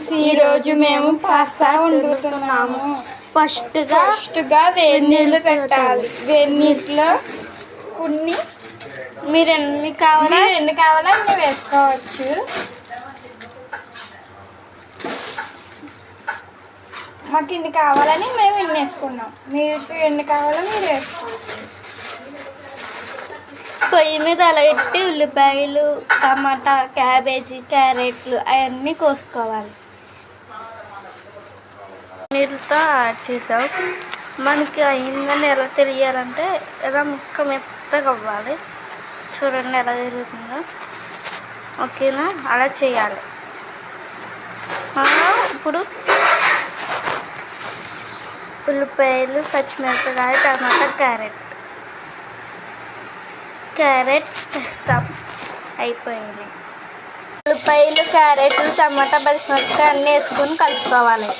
Friends, ఈరోజు మేము pasta వండుతున్నాము. ఫస్ట్గా వేడి నీళ్ళు పెట్టాలి. వేడి నీటిలో కొన్ని మీరు ఎన్ని కావాలో అన్నీ వేసుకోవచ్చు. మాకు ఇన్ని కావాలని మేము ఇన్ని వేసుకున్నాం. మీకు ఎన్ని కావాలో మీరు వేసుకోవచ్చు. పొయ్యి మీద అలగట్టి ఉల్లిపాయలు, టమాటా, క్యాబేజీ, క్యారెట్లు అవన్నీ కోసుకోవాలి. నీళ్ళతో యాడ్ చేసాం. మనకి అయిందని ఎలా తెలియాలంటే ఎలా ముక్క మెత్తగా అవ్వాలి. చూడండి ఎలా తిరుగుతుందో. ఓకేనా, అలా చేయాలి. ఇప్పుడు ఉల్లిపాయలు, పచ్చిమిరపకాయ, టమాటా, క్యారెట్ వేస్తాం. అయిపోయింది. ఉల్లిపాయలు, క్యారెట్లు, టమాటా, పచ్చిమిరపకాయ అన్నీ వేసుకొని కలుపుకోవాలి.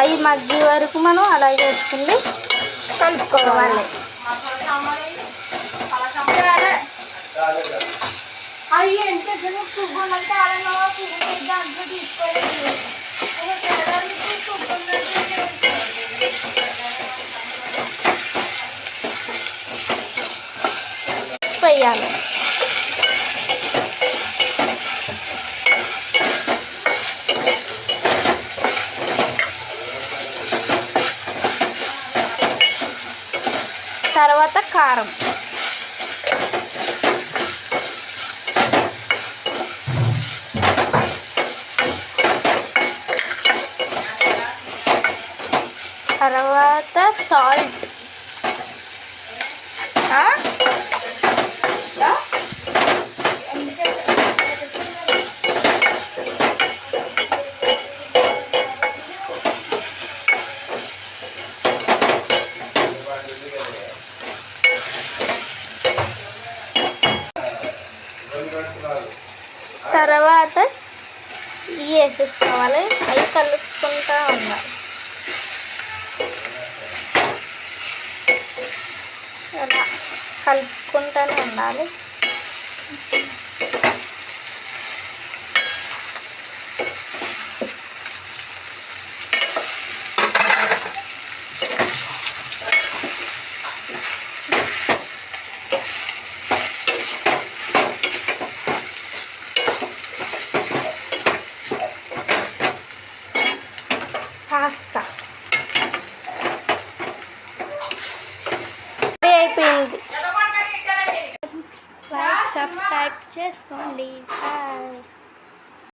అవి మగ్గి వరకు మనం అలాగే వేసుకుని కలుపుకోవాలి. వేయాలి. తర్వాత కారం, తర్వాత సాల్ట్, తర్వాత వేసేసుకోవాలి. అవి కలుపుకుంటూ ఉండాలి. అలా కలుపుకుంటూనే ఉండాలి.